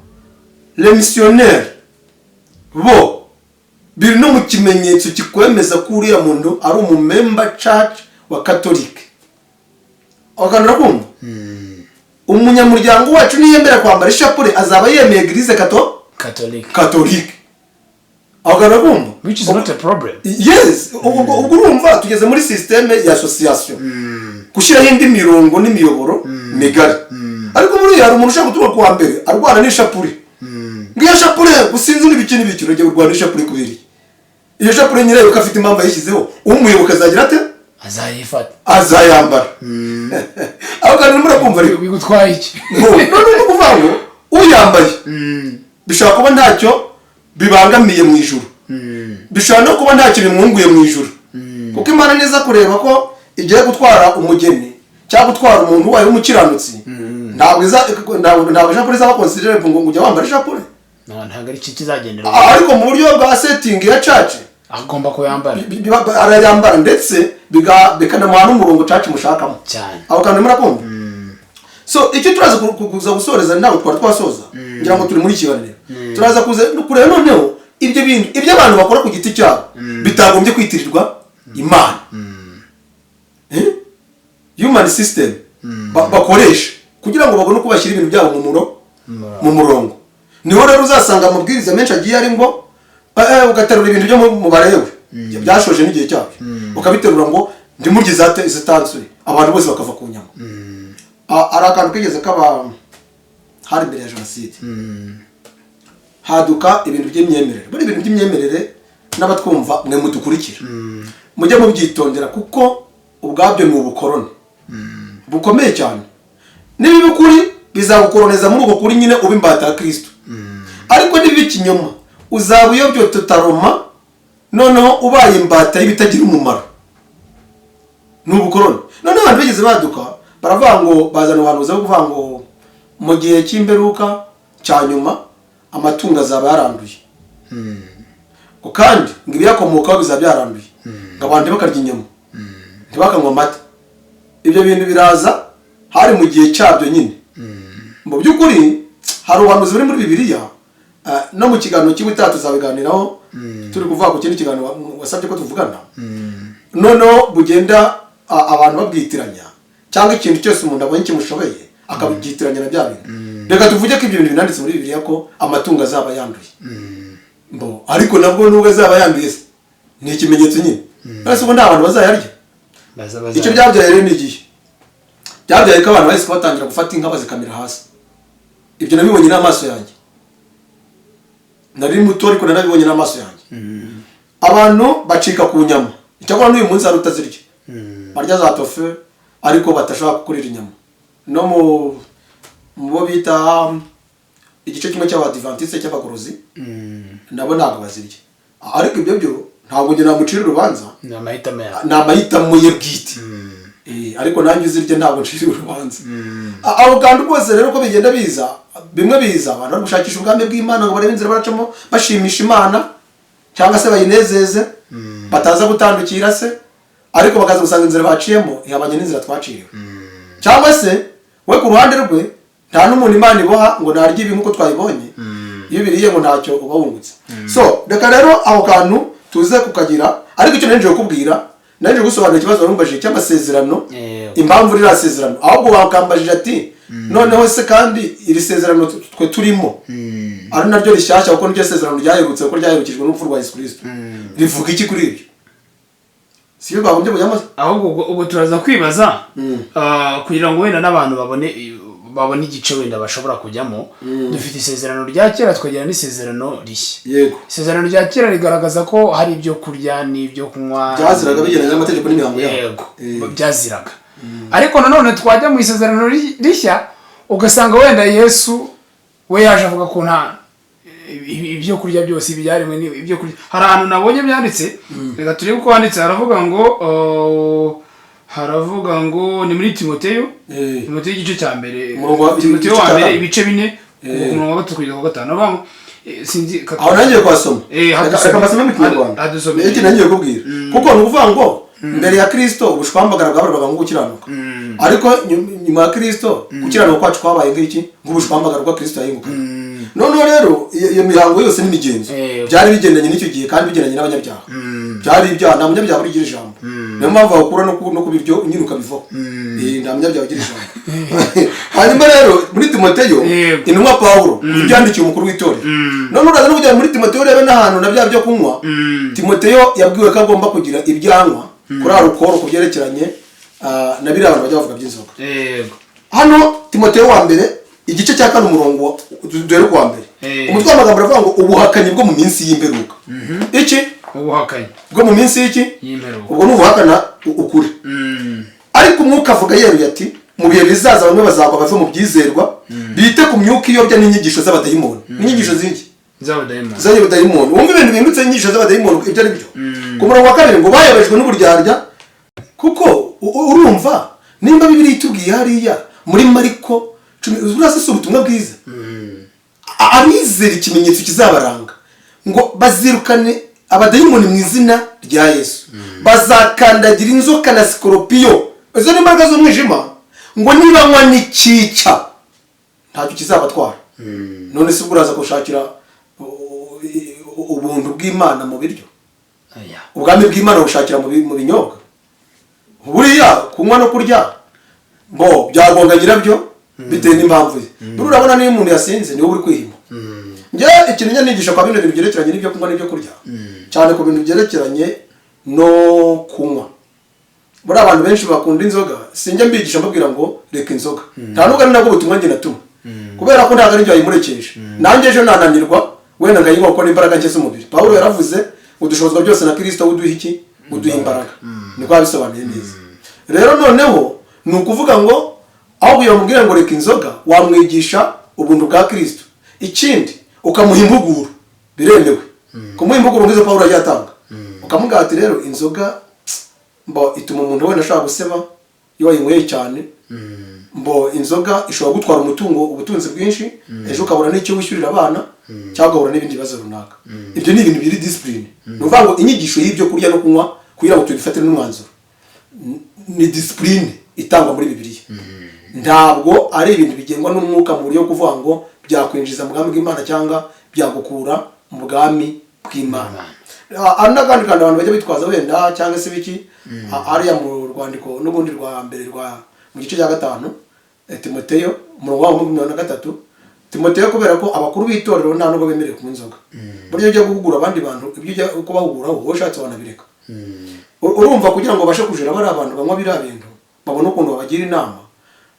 les missionnaires bo biri no mu kimenyetso kikwemeza ko uriya muntu ari umumember church wa Catholic. Wakanura kumva umunyamuryango wacu niyemera kwambara ishapure azaba yemeye Eglise Catholique. Wakanura kumva which is not a problem. yes ubwo urumva tugeze muri systeme ya association gushyiraho indi mirongo n'imiyoboro migari. ariko muri hari umuntu ushaka gutuma kuwa mbere arwana n'ishapure ngiyo shapure gusinzi n'ibiki n'ibiki urajya urwana n'ishapure kubiri iyo shapure nyirayo ko afite impamvu yishyizeho umuyoboka azagira ate azayifata azayambara. aho kandi muri kumva ari bigutwaye iki no kuvuga ngo uyambaye bishobora kuba ntacyo bibangamiye mu ijuru, bishobora no kuba ntacyo bimwunguye mu ijuru, kuko Imana neza kureba ko igiye gutwara umugeni cyangwa gutwara umuntu wayo w'umukiranutsi, ntabwo ishapure izaba considerable ngo ujya wambara ishapure, ntabwo ari iki kizagendera, ariko mu buryo bwa setting ya church agomba kuyambara, arayambara ndetse bikanamuha n'umurongo church mushakamo cyane, aho kandi murakumva. So icyo turaza kuza gusoreza ntabwo twari twasoza, ngira ngo turi muri kiganiro, turaza kuza kureba noneho ibyo bintu ibyo abantu bakora ku giti cyabo bitagombye kwitirirwa Imana, human system bakoresha kugira ngo babone uko bashyira ibintu byabo mu murongo. Niho rero uzasanga amabwiriza menshi agiye ari ngo ugaterura ibintu byo mu barewe byashoje n'igihe cyabyo, ukabiterura ngo ndimurye zitansuri, abantu bose bakava ku nyama. Ari akantu kigeze kaba hari imbere ya jenoside, haduka ibintu by'imyemerere. Buri ibintu by'imyemerere n'abatwumva mwe mudukurikira mujye mubyitondera, kuko ubwabyo ni ubukoroni bukomeye cyane. Niba ukuri bizagukoroneza muri uko kuri nyine uba imbata ya Kristo, ariko niba ikinyoma uzaba uyobye tutaroma, noneho ubaye imbata y'ibitagira umumaro, ni ubukoroni. Noneho abantu bigeze baduka baravuga ngo bazana abantu baza kuvuga ngo mu gihe cy'imperuka cya nyuma amatungo azaba yaranduye, kandi ngo ibiyakomokaho bizaba byaranduye, ngo abantu bakarya inyama ntibakanywa amata. Ibyo bintu biraza hari mu gihe cyabyo nyine. Mu by'ukuri hari ubuhanuzi buri muri Bibiliya, no mu kiganiro cy'ubutaha tuzabiganiraho, turi kuvuga ku kindi kiganiro wasabye ko tuvugana, noneho bugenda abantu babwitiranya, cyangwa ikintu cyose umuntu abonye kimushoboye akabyitiranya na bya bintu. Reka tuvuge ko ibyo bintu binanditse muri Bibiliya ko amatungo azaba yanduye, ariko nabwo nubwo azaba yanduye ni ikimenyetso nyine, ariko ubu nta bantu bazayarya. Icyo byabyaye rero ni igihe byabyaye ko abantu bahise batangira gufata inka bazikamira hasi. Ibyo nabibonye n'amaso yanjye, nari muto ariko narabibonye n'amaso yanjye. Abantu bacika ku nyama, icyakora n'uyu munsi hari utazirya, barya za tofu ariko batashobora gukurira inyama. No mu bo bita igice kimwe cy'abadivantiste cy'abagorozi, nabo ntabwo bazirya, ariko ibyo byo ntabwo njye namucira urubanza, ni amahitamo ye bwite. Ariko nanjye uzirya ntabwo ncira urubanza. Aho kandi rwose rero ko bigenda biza, bimwe biza abantu bari gushakisha ubwami bw'Imana ngo barebe inzira baracamo bashimisha Imana cyangwa se bayinezeze, bataza gutandukira se, ariko bakaza gusanga inzira baciyemo ihabanye n'inzira twaciriwe. Cyangwa se we ku ruhande rwe nta n'umuntu Imana iboha ngo narye ibi nk'uko twayibonye, iyo biriye ngo ntacyo uba wungutse. So reka rero aho kantu tuze kukagira, ariko icyo nanje kubwira nanje gusobanura ikibazo warumbajije cy'amasezerano, impamvu rira sezerano, ahubwo wakambajije ati noneho se kandi iri sezerano twe turimo ari naryo rishyashya kuko niryo sezerano ryaherutse kuko ryaherukijwe n'urupfu rwa Yesu Kristo, rivuga iki kuri ibyo? Siyo bagombye kujyamo, ahubwo ubwo turaza kwibaza kugira ngo wenda n'abantu babone igice wenda bashobora kujyamo. Dufite isezerano rya kera twegera n'isezerano rishya. Yego, isezerano rya kera rigaragaza ko hari ibyo kurya n'ibyo kunywa byaziraga bigeranye n'amategeko n'imihango yabo. Yego, byaziraga. Ariko nanone twajya mu isezerano rishya ugasanga wenda Yesu we yaje avuga ko nta ibyo kurya byose byaremwe n'ibyo kurya. Hari ahantu nabonye byanditse, reka turebe uko handitse. Haravuga ngo ni muri Timoteyo, Timoteyo igice cya mbere, Timoteyo wa mbere ibice 4 umurongo wa 3 kugeza ku 5. Navuga ngo sinzi aho nangiye kwasoma, reka mbasome mu Kinyarwanda iki nangiye kubwira, kuko ni ukuvuga ngo mbere ya Kristo ubushwambagara bwabarwaga ngo gukiranuka, ariko nyuma ya Kristo gukiranuka kwacu kwabaye ngiki nk'ubushwambagara bwa Kristo yahinguka. Noneho rero iyo mihango yose n'imigenzo byari bigendanye n'icyo gihe kandi bigendanye n'abanyabyaha, byari ibyaha. Nta munyabyaha uri gira ijambo, niyo mpamvu bakura no ku biryo nyine ukabivaho. Nta munyabyaha ugira ijambo. Hanyuma rero muri Timoteyo intumwa Pawulo ibyandikiye umukuru w'itorero, noneho uraza no kujya muri Timoteyo urebe n'ahantu na bya byo kunywa. Timoteyo yabwiwe ko agomba kugira ibyanywa kuri arukoro ku byerekeranye na biriya abantu bajya bavuga by'inzoga. Hano Timoteyo wa mbere igice cya 4 umurongo dore kwa mbere, umutwe w'amagambo aravuga ngo ubuhakanyi bwo mu minsi y'imperuka. Iki ubuhakanyi bwo mu minsi y'iki y'imperuka, ubwo n'ubuhakana ukuri. Ariko umwuka avuga yeruye ati mu bihe bizaza bamwe bazagwa bave mu byizerwa bite ku myuka iyobya n'inyigisho z'abadayimoni n'inyigisho z'iki z'abadayimoni wumva ibintu bihindutse inyigisho z'abadayimoni ibyo ari byo ku murongo wa 2 ngo bayobejwe n'uburyarya kuko urumva nimba Bibiliya itubwiye hariya muri Mariko 10 urasa si ubutumwa bwiza abizera ikimenyetso kizabaranga ngo bazirukane abadayimoni mu izina rya Yesu bazakandagira inzoka na sikoropiyo izo ni imbaraga z'umwijima ngo nibanywa n'ikica ntacyo kizabatwara none se uraza gushakira ubuntu bw'Imana mu biryo ubwami bw'Imana bushakira mu binyobwa buriya kunywa no kurya bo byagonga nyirabyo bitewe n'impamvu ye urabona niyo umuntu yasinze niwe uri kwihima njye ikintu njya nigisha kwa bino bintu byerekeranye n'ibyo kunywa n'ibyo kurya cyane ku bintu byerekeranye no kunywa muri abantu benshi bakunda inzoga sinjya mbigisha mbabwira ngo reka inzoga nta nubwo ari nabwo butumwa njye natuma kubera ko ntabwo ari byo yayimurekeje nanjye ejo nananirwa wenda ngayinywa kuko n'imbaraga nke z'umubiri Pawulo yaravuze ngo dushobozwa byose na Kristo uduha iki uduha imbaraga niko yabisobanuye neza rero noneho ni ukuvuga ngo aho kugira ngo mubwire ngo reka inzoga wamwigisha ubuntu bwa Kristo ikindi ukamuha impuguro biremewe kumuha impuguro ngizo Pawulo yatanga ukamubwira ati rero inzoga mbo ituma umuntu wenda ashaka guseba iyo wayinyweye cyane mbo inzoga ishobora gutwara ubutunzi bwinshi ejo ukabura n'icyo wishyurira abana cyangwa ukabura n'ibindi bibazo runaka ibyo ni ibintu biri discipline ni ukuvuga ngo inyigisho y'ibyo kurya no kunywa kugira ngo tubifatire n'umwanzuro ni discipline itangwa muri Bibiliya ntabwo ari ibintu bigengwa n'umwuka mu buryo kuvuga ngo byakwinjiza mu bwami bw'Imana cyangwa byagukura mu bwami bw'Imana anagandi kandi abantu bajya bitwaza wenda cyangwa se biki ariya mu rwandiko n'ubundi rwa mbere rwa mu gice cya 5 Timoteyo umurongo wa 3 Timoteyo kubera ko abakuru b'itorero nta nubwo bemerewe kunywa inzoga buryo ujya guhugura abandi bantu ibyo ujya uko bahuguraho wowe ushatse wanabireka urumva kugira ngo bashe kujira bari abantu banywa biriya bintu babona ukuntu babagira inama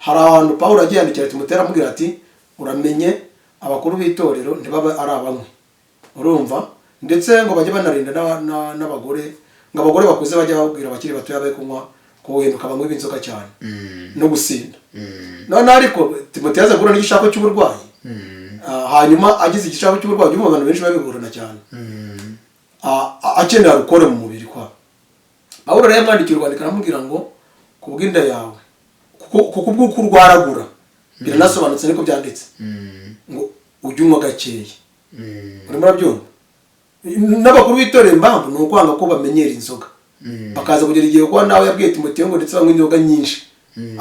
hari ahantu Pawulo agiye yandikira Timoteyo aramubwira ati uramenye abakuru b'itorero ntibaba ari abanywe urumva ndetse ngo bajye banarinda n'abagore ngo abagore bakuze bajya babwira abakiri bato yabaye kunywa ko wenduka banywa inzoga cyane no gusinda none ariko Timoteyo aza gura n'igishako cy'uburwayi hanyuma agize igishako cy'uburwayi byuma abantu benshi babigorana cyane akenera rukore mu mubiri kwa Pawulo rero yamwandikira urwandiko aramubwira ngo kubw'inda yawe kuko ubwuko urwaragura biranasobanutse niko byanditse ngo ujye unywa gakeya urimo urabyumva n'abakuru b'itorero impamvu ni ukwanga ko bamenyera inzoga bakaza kugera igihe kuba nawe yabwiye Timoteyo ngo ndetse banywa inzoga nyinshi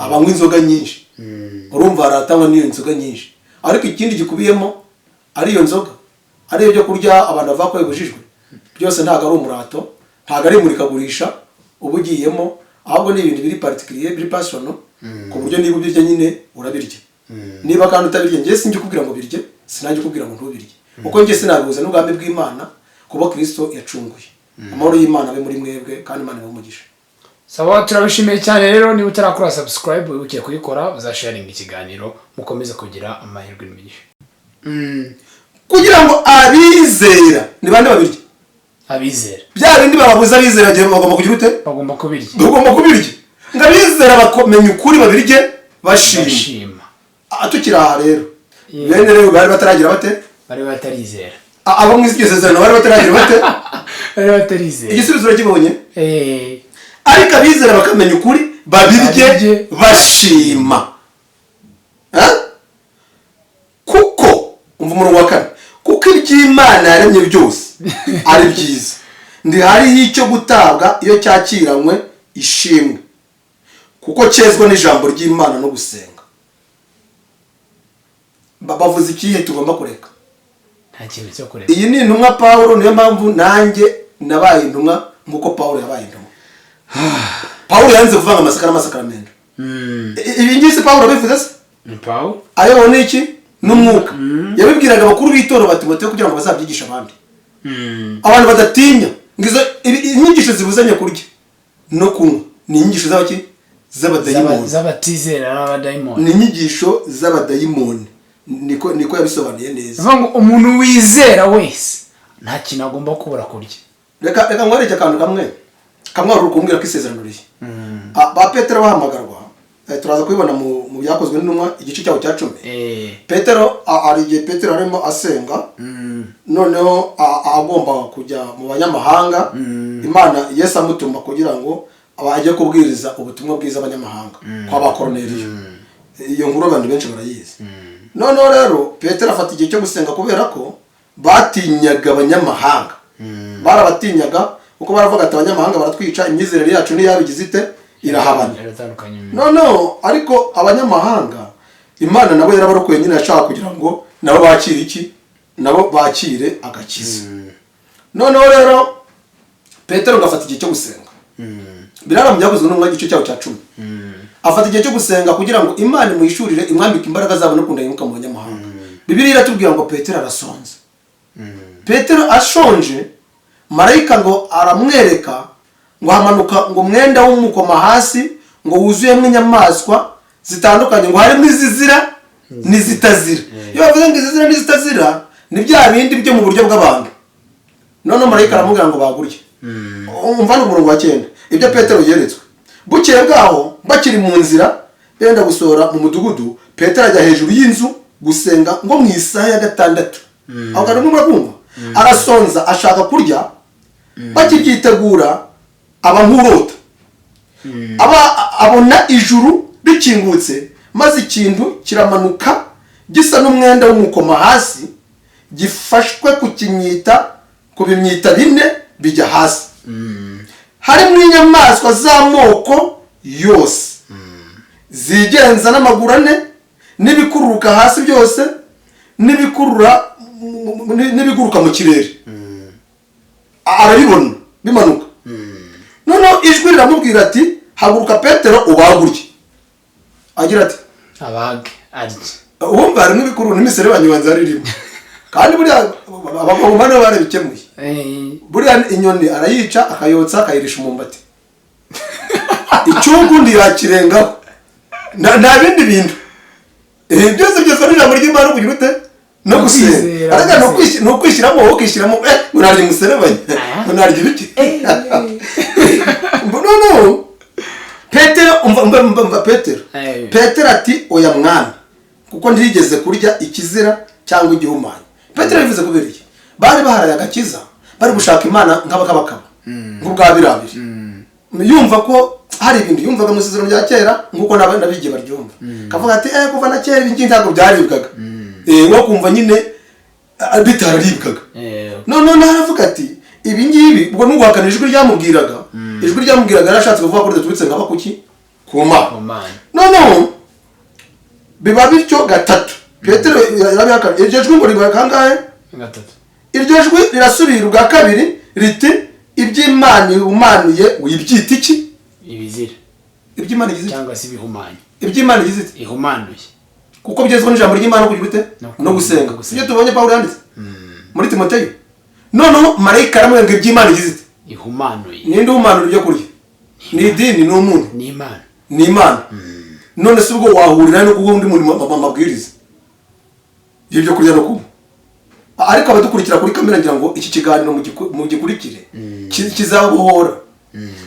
abanywa inzoga nyinshi urumva haratangwa n'iyo nzoga nyinshi ariko ikindi gikubiyemo ari iyo nzoga ari ibyo kurya abantu bava ko bibujijwe byose ntabwo ari umurato ntabwo ari imurikagurisha uba ugiyemo ahubwo ni ibintu biri particulier biri personal ku buryo niba ubirya nyine urabirya niba kandi utabirya njye sinjye ukubwira ngo birye sinajye ukubwira ngo ntubirye kuko njye sinabihuza n'ubwami bw'Imana kuba Kristo yacunguye amahoro y'Imana abe muri mwebwe kandi Imana ibumugisha sawa turabishimiye cyane rero niba utarakora subscribe wibukiye kuyikora uzasharinga ikiganiro mukomeze kugira amahirwe n'imigisha kugira ngo abizera ni bande babirya abizera bya bindi bababuza abizera gihe bagomba kugira ute bagomba kubirya ngo abizera bakomenya ukuri babirye bashima atukira aha rero bene rero bari bataragira bate bari batarizera abo mu isi sezerano bari bataragira bate bari batarizera igisubizo urakibonye ariko abizera bakamenya ukuri babirye bashima kuko umva umurongo wa 4 kuko iby'Imana yaremye byose ari byiza ndi hariho icyo gutabwa iyo cyakiranywe ishimwe kuko cyezwa n'ijambo ry'Imana no gusenga bavuze ikihe tugomba kureka nta kintu cyo kureka iyi ni intumwa Pawulo niyo mpamvu nanjye nabaye intumwa nkuko Pawulo yabaye intumwa Pawulo yanze kuvanga amasaka n'amasakaramentu ibi ngisi Pawulo bivuze se ni Pawulo ayo ni iki n'umwuka yabibwiraga abakuru b'itorero bati Timoteyo kugira ngo bazabyigisha abandi abantu badatinya ngizo inyigisho zibuzanya kurya no kunywa ni inyigisho z'abaki z'abadayimoni z'abatizera n'abadayimoni ni inyigisho z'abadayimoni niko yabisobanuye neza ngo umuntu wizera wese nta kintu agomba kubura kurya reka ngwareke akantu kamwe wari ukumbwira ko isezerano riri ba Petero bahamagarwa turaza kubibona mu byakozwe n'intumwa igice cyaho cya 10. Petero ari igihe Petero arimo asenga noneho agomba kujya mu banyamahanga. Imana Yesu amutuma kugira ngo abajye kubwiriza ubutumwa bwiza abanyamahanga kwa Korneliyo. Iyo nkuru abantu benshi barayizi. Noneho rero Petero afata igihe cyo gusenga kubera ko batinyaga abanyamahanga. Barabatinyaga kuko baravuga ati abanyamahanga baratwica, imyizerere yacu niyabigize ite irahabana. Noneho ariko abanyamahanga Imana nabo yarabarokoye nyine yashaka kugira ngo nabo bakire iki, nabo bakire agakiza. Noneho rero Petero gafata igihe cyo gusenga. Birara mu byakozwe n'umwe igice cyaho cya 10. Afata igihe cyo gusenga kugira ngo Imana imwishurire imwambike imbaraga zabo no kundayimuka mu banyamahanga. Bibiliya iratubwira ngo Petero arasonze. Petero ashonje, marayika ngo aramwereka ngo hamanuka ngo mwenda w'umukoma hasi ngo wuzuyemo inyamaswa zitandukanye, ngo harimo izizira n'izitazira. Iyo bavuze ngo izizira n'izitazira ni bya bindi byo mu buryo bw'abantu. None marayika aramubwira ngo bagurye. Umva n'umurongo wa 9 ibyo Petero yeretswe. Bukeye bwaho bakiri mu nzira benda gusohora mu mudugudu, Petero ajya hejuru y'inzu gusenga ngo mu isaha ya 6. Aho kandi murabumva arasonza ashaka kurya, bakibyitegura aba nkurota. Abona ijuru rikingutse maze ikintu kiramanuka gisa n'umwenda w'umukoma hasi gifashwe ku bimyita bine bijya hasi. Harimo inyamaswa z'amoko yose zigenza n'amaguru ane n'ibikururuka hasi byose n'ibiguruka mu kirere. Arabibona bimanuka. Noneho ijwi riramubwira ati haguruka Petero ubagurye. Agira ati abage arye. Wumva harimo ibikuru n'imiserebanya banza ririmo. Kandi buriya abagabo bane barabikemuye. Buriya inyoni arayica akayotsa akayirisha umumbati. Icyugundi yakirengaho. Nta bindi bintu. Byose n'ijambo ry'Imana kugira ute no gusenga. Araga no kwishyiramo ukishyiramo unarya umuserebanya. Unarya ibiki. No. Petero umva Petero. Petero ati oya mwana kuko ndigeze kurya ikizira cyangwa igihumanye. Petero bivuze kubera iki? Bari baharaye agakiza, bari gushaka Imana nk'abakabakaba. Nk'ubwa birabiri. Yumva ko hari ibintu yumvaga mu isezerano rya kera nkuko nabigiye baryumva. Kavuga ati kuva na kera ibingi ntabwo byaribwaga. Nko kumva nyine bitararibwaga. None naravuga ati ibi ngibi ubwo n'uguhakana ijwi ryamubwiraga. Ijwi ryamubwiraga yarashatse kuvuga ko ridutse nkaba kuki ku Mana. None biba bityo gatatu. Petero yarabihakana. Iryo jwi ngo ribaye kangahe? Gatatu. Iryo jwi rirasubira ubwa kabiri riti iby'Imana ihumanuye wibyita iki? Ibizira. Iby'Imana igize cyangwa se ibihumanye. Iby'Imana igize ihumanuye. Kuko byezwe n'ijambo ry'Imana kugira ute no gusenga. Ibyo tubonye Paulo yanditse muri Timoteyo. Noneho marayika aramwenga iby'Imana igize ihumanuye. Ninde uhumanura ibyo kurya? Ni idini ni umuntu. Ni Imana. Ni Imana. None se ubwo wahurira no kugundi muri mabwiriza y'ibyo kurya no kunywa. Ariko abadukurikira kuri kamera ngira ngo iki kiganiro mu gikurikire kizabohora.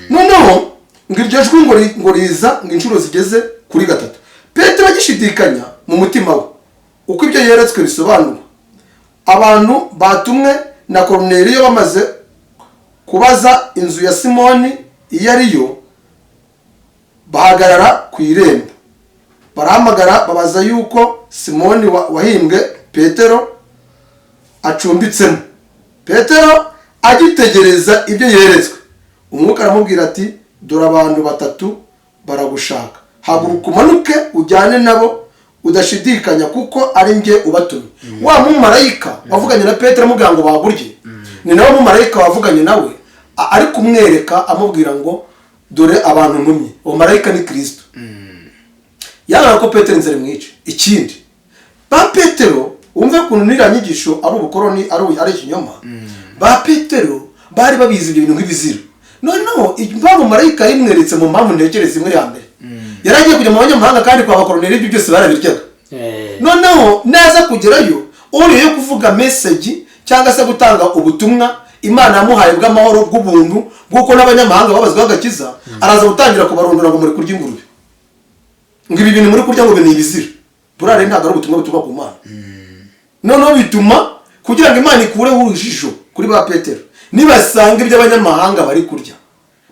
Noneho ngiryo jwi ngo riza inshuro zigeze kuri gatatu. Petero agishidikanya mu mutima we uko ibyo yeretswe bisobanura. Abantu batumwe na Korneliyo bamaze kubaza inzu ya Simoni iyo ariyo, bahagarara ku irembo. Barahamagara babaza yuko Simoni wahimbwe Petero acumbitsemo. Petero agitegereza ibyo yeretswe, umwuka aramubwira ati dore abantu batatu baragushaka, haguruka umanuke ujyane nabo udashidikanya kuko ari nge ubatumye. Wa mumarayika wavuganye na Petero amubwira ngo bagurye ni nawe mumarayika wavuganye nawe ari kumwereka amubwira ngo dore abantu ntumye. Uwo marayika ni Kristo. Yanga ko Petero nzere mwice. Ikindi ba Petero umve kuntu niranyigisho ari ubukoroni ari ikinyoma. Ba Petero bari babizi ibyo bintu nk'ibizira. Noneho impamvu marayika yimweretse mu mpamvu ntekereza imwe ya mbere, yaragiye kujya mu banyamahanga kandi kwa bakoroneri ibyo byose barabiryaga. Noneho naza kugerayo uriye kuvuga message cyangwa se gutanga ubutumwa Imana yamuhaye bw'amahoro bw'ubuntu bw'uko n'abanyamahanga babazwa agakiza, araza gutangira kubarondora ngo muri kurya ingurube. ngo ibi bintu muri kurya ngo ni ibizira burare ntabwo ari ubutumwa butuba ku Mana. Noneho bituma kugira ngo Imana ikureho urujijo kuri ba Petero nibasanga iby'abanyamahanga bari kurya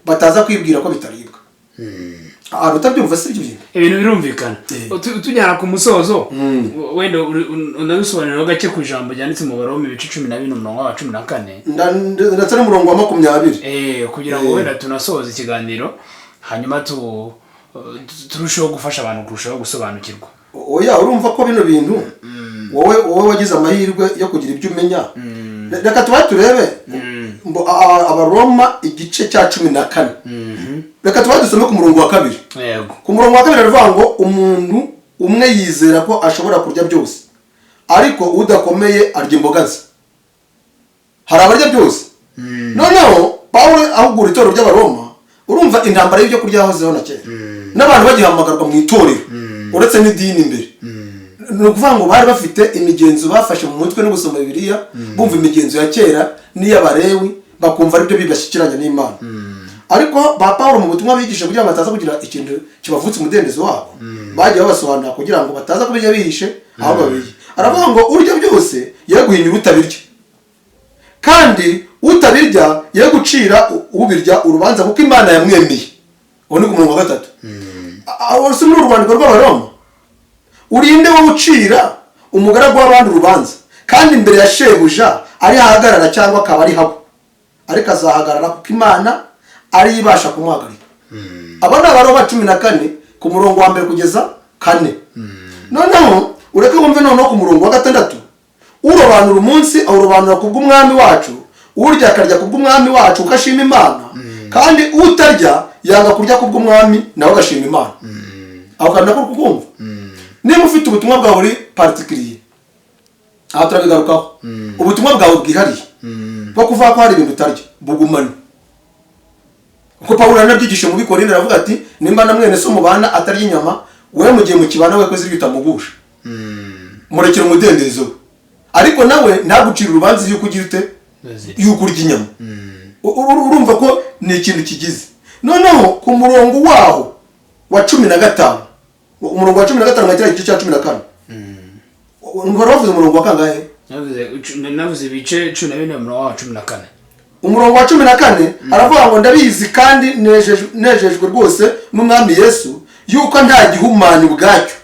bataza kwibwira ko bitaribwa. Utabyumva se ibyo ibintu birumvikana. Tujyana ku musozo wenda unabisobanurira gake ku ijambo ryanditse mu Baroma ibice 14 umurongo wa 14 ndetse n'umurongo wa 20 kugira ngo wenda tunasoza ikiganiro hanyuma turusheho gufasha abantu kurushaho gusobanukirwa. Oya urumva ko bino bintu wowe wagize amahirwe yo kugira ibyo umenya. Reka turebe Abaroma igice cya 14. Reka dusome ku murongo wa 2. Yego. Ku murongo wa 2 aravuga ngo umuntu umwe yizera ko ashobora kurya byose ariko udakomeye arya imboga ze. Hari abarya byose. Noneho Pawulo ahugura itorero ry'Abaroma urumva intambara y'ibyo kurya yahozeho na kera. N'abantu bagihamagarwa mu itorero uretse n'idini imbere. Ni ukuvuga ngo bari bafite imigenzo bafashe mu mutwe no gusoma Bibiliya bumva imigenzo ya kera n'iy'Abalewi bakumva aribyo bibashyikiranya n'Imana. Ariko ba Pawulo mu butumwa bigisha kugira ngo bataza kugira ikintu kibavutse umudendezo wabo bagiye babasobanura kugira ngo bataza kubijya bihishe aho babiye. Aravuga ngo urya byose ye guhinyura utabirya kandi utabirya ye gucira ubirya urubanza kuko Imana yamwemeye. Uwo ni ku murongo wa 3. Aho se muri Rwanda rw'Abaroma urinde wo ucira umugaragu w'abandi urubanza kandi imbere ya shebuja ari hahagarara cyangwa akaba ari habo ariko azahagarara kuko Imana ari ibasha kumuhagarika. Aba ni Abaroma 14 ku murongo wa 1 kugeza 4. Noneho ureke wumve noneho ku murongo wa 6 urobanura umunsi awurobanura kubw'umwami wacu urya akarya kubw'umwami wacu ukashima Imana kandi utarya yanga kurya kubw'umwami nawe agashima Imana. Aho kandi nako kukumva niba ufite ubutumwa bwawe buri particulier aha turabigarukaho ubutumwa bwawe bwihariye bwo kuvuga ko hari ibintu utarya bugumane. Uko Pawulo yanabyigisha mu Bikorinde aravuga ati nimba na mwene so mubana atarya inyama wewe mugiye mu kibana we ko ziri bitamugusha murekera umudendezo ariko nawe ntagucira urubanza yuko ugira ute yuko urya inyama. Urumva ko ni ikintu kigize. Noneho ku murongo waho wa 15 umurongo wa 15 ngakira igice cya 14 ngora bavuze umurongo wa kangahe navuze ibice 14 umurongo wa 14. Umurongo wa 14 aravuga ngo ndabizi kandi nejejwe rwose n'umwami Yesu yuko nta gihumanya ubwacyo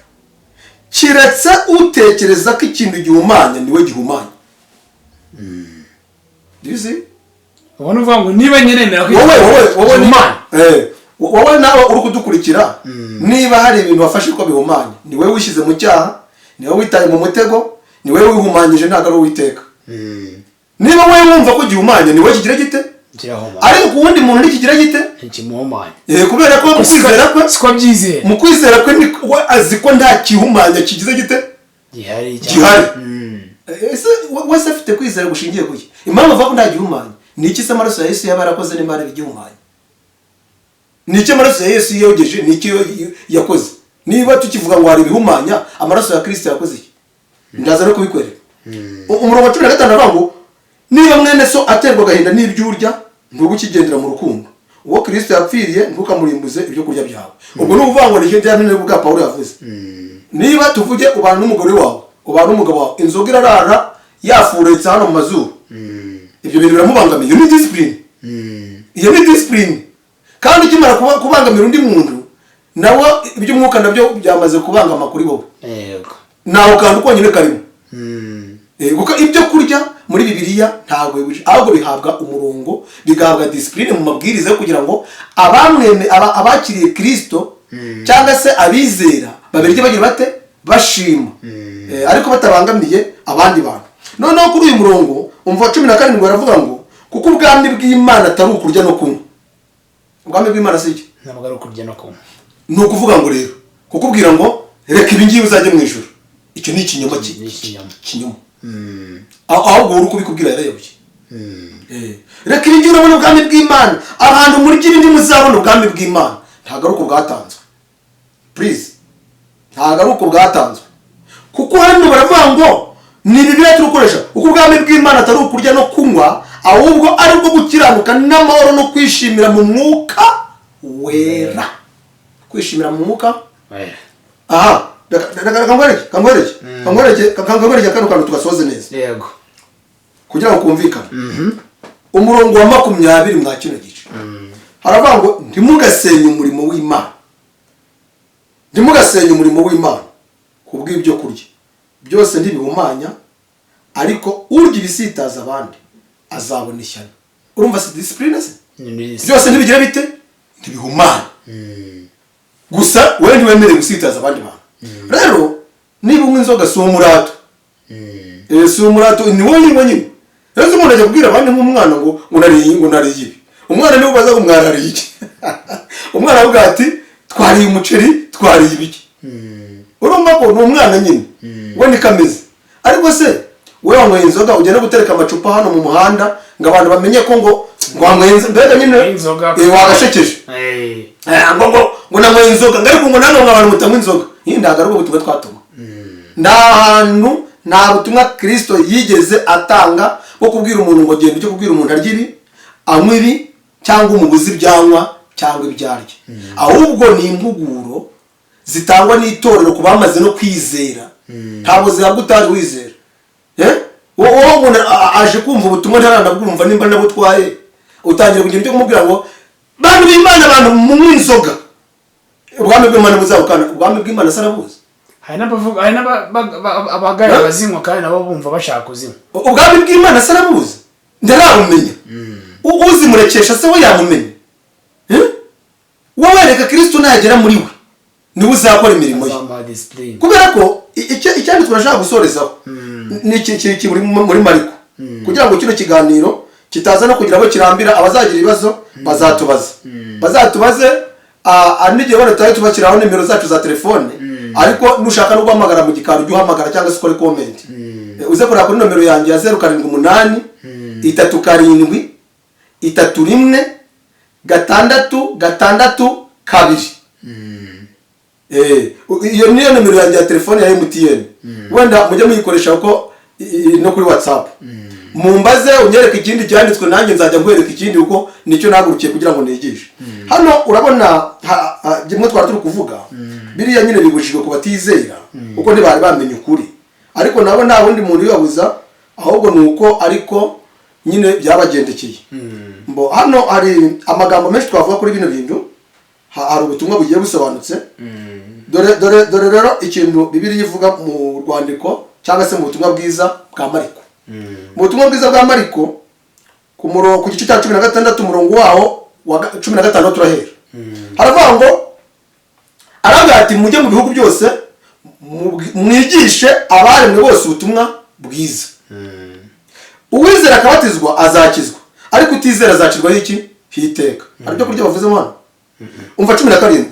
kiretse utekereza ko ikintu gihumanya niwe gihumanya. Dizi ubona uvuga ngo niba nyenemera ko wowe nawe uri kudukurikira niba hari ibintu wafashe ko bihumanya ni wowe wishyize mu cyaha ni wowe witaye mu mutego ni wowe wihumanyije ntabwo ari Uwiteka. Niba wowe wumva ko gihumanya ni wowe kigira gite ariko ku wundi muntu ntikigira gite ntikimuhumanya kubera ko kwizera kwe siko byizera mu kwizera kwe we azi ko nta gihumanya kigize gite gihari. Ese wese afite kwizera gushingiye kuki impamvu avuga ko nta gihumanya ni iki se amaraso ya Yesu yaba yarakoze n'imana igihumanya ni iki amaraso ya Yesu yogeje ni iki yakoze. Niba tukivuga ngo hari ibihumanya amaraso ya Kristo yakoze iki ndaza no kubikwereka. Umurongo wa 15 aravuga ngo niba mwene so aterwa gahinda n'ibyurya ntugukigendera mu rukundo uwo Kristo yapfiriye ntukamurimbuze ibyo kurya byawe. Ubwo ni uvuga ngo nicyo byamene bwa Pawulo yavuze. Niba tuvuge ubana n'umugore wawe ubana n'umugabo wawe inzoga irarara yafuretse hano mu mazuru ibyo bintu biramubangamiye. Iyo ni discipline. Iyo ni discipline kandi ukimara kubangamira undi muntu nawe iby'umwuka nabyo byamaze kubangama kuri wowe. Yego. Naho kandi uko nyine karimo. Kuko ibyo kurya muri Bibiliya ntabwo bibuje ahubwo bihabwa umurongo bigahabwa discipline mu mabwiriza kugira ngo abakiriye Kristo cyangwa se abizera babirye bagira bate bashima ariko batabangamiye abandi bantu. Noneho kuri uyu murongo umva 17 baravuga ngo kuko ubwami bw'Imana atari ukurya no kunywa. Ubwami bw'Imana si iki ntabwo ari ukurya no kunywa. Ni ukuvuga ngo rero kukubwira ngo reka ibi ngibi uzajye mu ijuru icyo ni ikinyoma kinyoma. Ahubwo uri kubikubwira yarayobye. Reka ibi ngibi urabona ubwami bw'Imana abantu muri ibindi muzabona ubwami bw'Imana ntabwo ari uko bwatanzwe. Please ntabwo ari uko bwatanzwe kuko hano baravuga ngo ni Bibiliya turukoresha uko ubwami bw'Imana atari ukurya no kunywa ahubwo ari bwo gukiranuka n'amahoro no kwishimira mu mwuka wera. Kwishimira mu mwuka aha kangwereke kano kantu tugasoze neza yego kugira ngo kumvikane umurongo wa 20 mwa kino gice haravuga ngo ntimugasenye umurimo w'Imana kubw'ibyo kurya byose ntibihumanya ariko urya ibisitaza abandi azabona ishyano. Urumva se discipline se byose ntibigira bite ntibihumanya gusa wewe ntiwemereye gusitaza abandi bantu. Rero niba unywa inzoga si umurato si umurato ni wowe nyine rero umuntu ajya kubwira abandi nk'umwana ngo nariye ibi umwana niwe ubaza ngo mwarariye iki umwana avuga ati twariye umuceri twariye ibiki urumva ko ni umwana nyine we ni kameze ariko se wewe wanyweye inzoga ugenda gutereka amacupa hano mu muhanda ngo abantu bamenye ko ngo wanyweye inzoga nyine wagashekeje ngo nanyweye inzoga ariko ngo nanone abantu mutanywa inzoga ndagaruka ubutumwa twatuma nta hantu nta butumwa Kristo yigeze atanga bwo kubwira umuntu ngo genda cyo kubwira umuntu arya ibi anywa ibi cyangwa umubuzi ibyanywa cyangwa ibyarya ahubwo ni impuguro zitangwa n'itorero ku bamaze no kwizera ntabwo zihabwa utari wizera wowe umuntu aje kumva ubutumwa ntaranabwumva nimba nabutwaye utangira kugira icyo kumubwira ngo bantu b'Imana abantu munywa inzoga ubwami bw'Imana buzabukana ubwami bw'Imana sarabuze hari n'abagaya bazinywa kandi nabo bumva bashaka kuzinywa ubwami bw'Imana sarabuze ndarabumenya uzimurekesha se we yamumenya wowe reka Kristo nagera muri we niwe uzakora imirimo ye kubera ko icyandi turashaka gusorezaho ni iki muri Mariko kugira ngo kino kiganiro kitaza no kugira ngo kirambira abazagira ibibazo bazatubaze n'igihe bane tayo tubakiraho nimero zacu za telefone ariko nushaka no guhamagara mu gikaro ujye uhamagara cyangwa se ukore comment uze kureba kuri nomero yanjye ya 078 37 31 662 iyo niyo nomero yanjye ya telefone ya MTN wenda mujye muyikoresha uko no kuri WhatsApp mumbaze unyereka ikindi cyanditswe nanjye nzajya nkwereka ikindi uko nicyo nagurukiye kugira ngo nigishe hano urabona gimwe twari turi kuvuga biriya nyine bibujijwe ku batizera uko ntibari bamenye ukuri ariko nabo nta wundi muntu yabuza ahubwo nuko ariko nyine byabagendekeye mbo hano hari amagambo menshi twavuga kuri bino bintu hari ubutumwa bugiye busobanutse dore rero ikintu Bibiliya ivuga mu rwandiko cyangwa se mu butumwa bwiza bwa Mariko mu butumwa bwiza bwa Mariko ku gice cya 16 umurongo waho wa 15 turahera haravuga ngo aravuga ati mujye mu bihugu byose mwigishe abaremwe bose ubutumwa bwiza uwizera akabatizwa azakizwa ariko utizera azacirwaho iki hiteka aribyo kurya bavuze mwana umva 17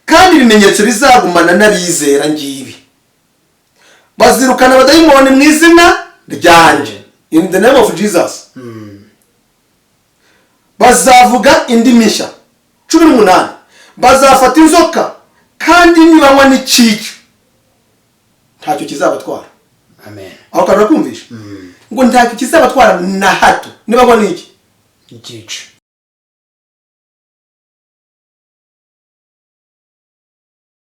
kandi ibimenyetso bizagumana n'abizera ngibi bazirukana abadayimoni mu izina ryanjye in the name of Jesus bazavuga indimi nshya 18 bazafata inzoka kandi nibanywa n'icyica ntacyo kizabatwara amen aho kandi kumvisha ngo ntacyo kizabatwara na hato nibanywa n'iki icyica